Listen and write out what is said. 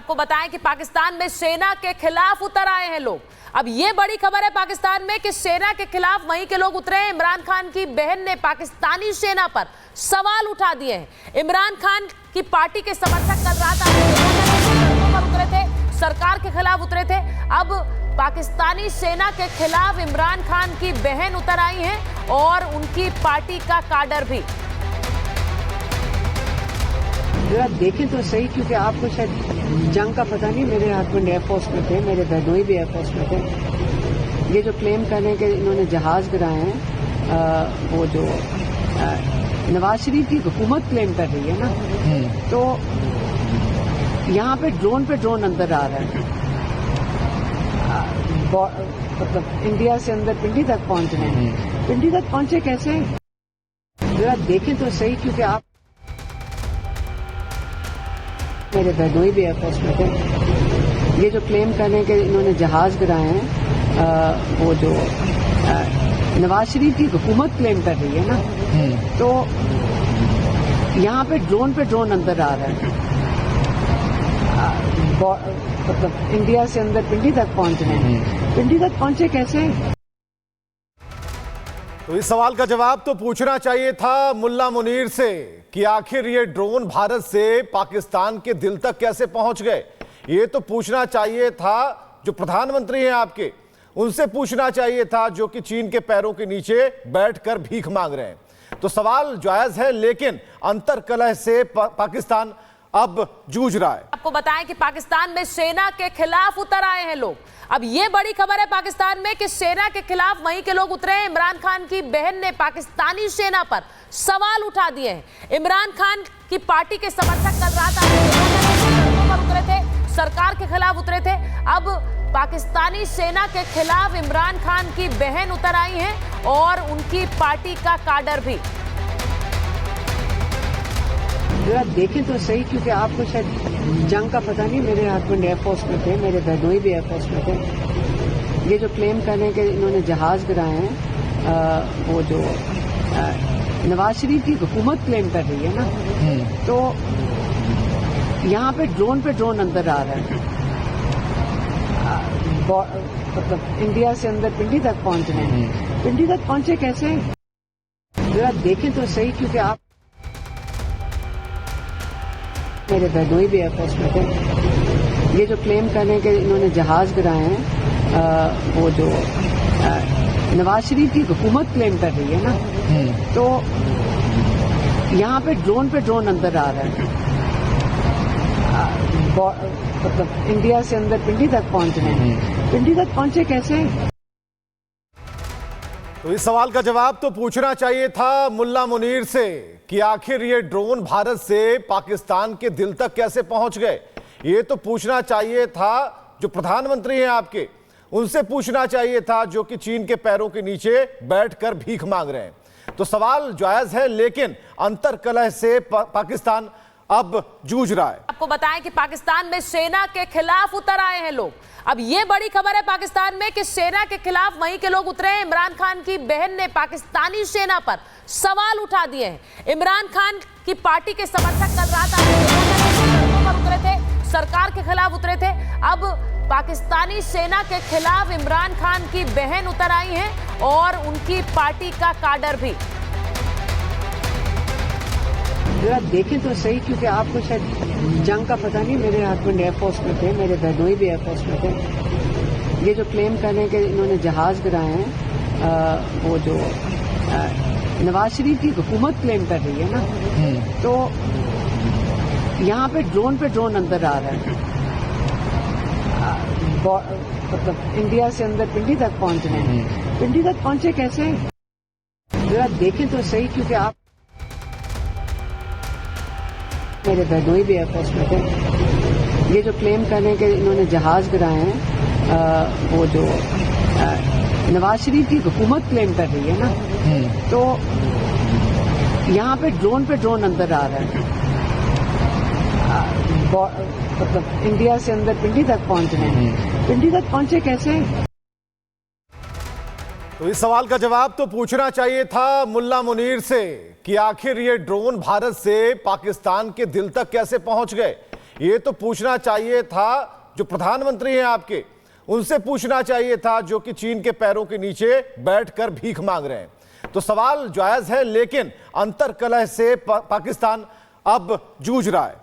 आपको बताएं कि पाकिस्तान में सेना के खिलाफ उतर आए हैं लोग। अब ये बड़ी खबर है पाकिस्तान में कि सेना के खिलाफ वहीं के लोग उतरे हैं। इमरान खान की बहन ने पाकिस्तानी सेना पर सवाल उठा दिए हैं। इमरान खान की पार्टी के समर्थक कल रात पर उतरे थे, सरकार के खिलाफ उतरे थे। अब पाकिस्तानी सेना के खिलाफ इमरान खान की बहन उतर आई हैं और उनकी पार्टी का काडर भी। जरा देखें तो सही, क्योंकि आपको शायद जंग का पता नहीं। मेरे हस्बैंड एयरफोर्स में थे, मेरे बहनोई भी एयरफोर्स में थे। ये जो क्लेम कर रहे हैं कि इन्होंने जहाज गिराए हैं, वो जो नवाज शरीफ की हुकूमत क्लेम कर रही है ना, तो यहाँ पे ड्रोन अंदर आ रहा है। मतलब इंडिया से अंदर पिंडी तक पहुंच रहे हैं। पिंडी तक पहुंचे कैसे? जरा देखें तो सही, क्योंकि आप मेरे बहनोई भी एयरफोर्स में थे। ये जो क्लेम कर रहे हैं कि इन्होंने जहाज गिराए हैं, वो जो नवाज शरीफ की हुकूमत क्लेम कर रही है ना, तो यहाँ पे ड्रोन अंदर आ रहा है। मतलब इंडिया से अंदर पिंडी तक पहुंच रहे हैं। पिंडी तक पहुंचे कैसे? तो इस सवाल का जवाब तो पूछना चाहिए था मुल्ला मुनीर से कि आखिर ये ड्रोन भारत से पाकिस्तान के दिल तक कैसे पहुंच गए। ये तो पूछना चाहिए था जो प्रधानमंत्री हैं आपके, उनसे पूछना चाहिए था जो कि चीन के पैरों के नीचे बैठकर भीख मांग रहे हैं। तो सवाल जायज है, लेकिन अंतर्कलह से पाकिस्तान अब जूझ रहा है। आपको बताएं कि पाकिस्तान में सेना के खिलाफ उतर आए हैं लोग। अब ये बड़ी खबर है पाकिस्तान में कि सेना के खिलाफ वहीं के लोग उतरे हैं। इमरान खान की बहन ने पाकिस्तानी सेना पर सवाल उठा दिए हैं। इमरान खान की पार्टी के समर्थक कल रात पर उतरे थे, सरकार के खिलाफ उतरे थे। अब पाकिस्तानी सेना के खिलाफ इमरान खान की बहन उतर आई हैं और उनकी पार्टी का काडर भी। जरा देखें तो सही, क्योंकि आपको शायद जंग का पता नहीं। मेरे हस्बैंड एयरफोर्स में थे, मेरे बहनोई भी एयरफोर्स में थे। ये जो क्लेम कर रहे हैं कि इन्होंने जहाज गिराए हैं, वो जो नवाज शरीफ की हुकूमत क्लेम कर रही है ना, तो यहाँ पे ड्रोन अंदर आ रहा है। मतलब इंडिया से अंदर पिंडी तक पहुंच रहे हैं। पिंडी तक पहुंचे कैसे? जरा देखें तो सही, क्योंकि आप मेरे बहनोई भी एयरफोर्स में थे। ये जो क्लेम कर रहे हैं कि इन्होंने जहाज गिराए हैं, वो जो नवाज शरीफ की हुकूमत क्लेम कर रही है ना, तो यहाँ पे ड्रोन अंदर आ रहा है। मतलब इंडिया से अंदर पिंडी तक पहुंच रहे हैं। पिंडी तक पहुंचे कैसे? तो इस सवाल का जवाब तो पूछना चाहिए था मुल्ला मुनीर से कि आखिर ये ड्रोन भारत से पाकिस्तान के दिल तक कैसे पहुंच गए। ये तो पूछना चाहिए था जो प्रधानमंत्री हैं आपके, उनसे पूछना चाहिए था जो कि चीन के पैरों के नीचे बैठकर भीख मांग रहे हैं। तो सवाल जायज है, लेकिन अंतर्कलह से पाकिस्तान अब जूझ रहा है। आपको बताएं कि पाकिस्तान में सेना के खिलाफ उतर आए हैं लोग। अब ये बड़ी खबर है पाकिस्तान में कि सेना के खिलाफ वहीं के लोग उतरे हैं। इमरान खान की बहन ने पाकिस्तानी सेना पर सवाल उठा दिए हैं। इमरान खान की पार्टी के समर्थक कल रात पर उतरे थे, सरकार के खिलाफ उतरे थे। अब पाकिस्तानी सेना के खिलाफ इमरान खान की बहन उतर आई हैं और उनकी पार्टी का काडर भी। जरा देखें तो सही, क्योंकि आपको शायद जंग का पता नहीं। मेरे हस्बैंड एयरफोर्स में थे, मेरे बहनोई भी एयरफोर्स में थे। ये जो क्लेम कर रहे हैं कि इन्होंने जहाज गिराए हैं, वो जो नवाज शरीफ की हुकूमत क्लेम कर रही है ना, तो यहाँ पे ड्रोन अंदर आ रहा है। मतलब इंडिया से अंदर पिंडी तक पहुंच रहे हैं। पिंडी तक पहुंचे कैसे? जरा देखें तो सही, क्योंकि आप मेरे बहनोई भी एयरफोर्स में थे। ये जो क्लेम कर रहे हैं कि इन्होंने जहाज गिराए हैं, वो जो नवाज शरीफ की हुकूमत क्लेम कर रही है ना, तो यहाँ पे ड्रोन अंदर आ रहा है। मतलब इंडिया से अंदर पिंडी तक पहुंच रहे हैं। पिंडी तक पहुंचे कैसे? तो इस सवाल का जवाब तो पूछना चाहिए था मुल्ला मुनीर से कि आखिर ये ड्रोन भारत से पाकिस्तान के दिल तक कैसे पहुंच गए। ये तो पूछना चाहिए था जो प्रधानमंत्री हैं आपके, उनसे पूछना चाहिए था जो कि चीन के पैरों के नीचे बैठकर भीख मांग रहे हैं। तो सवाल जायज है, लेकिन अंतर्कलह से पाकिस्तान अब जूझ रहा है।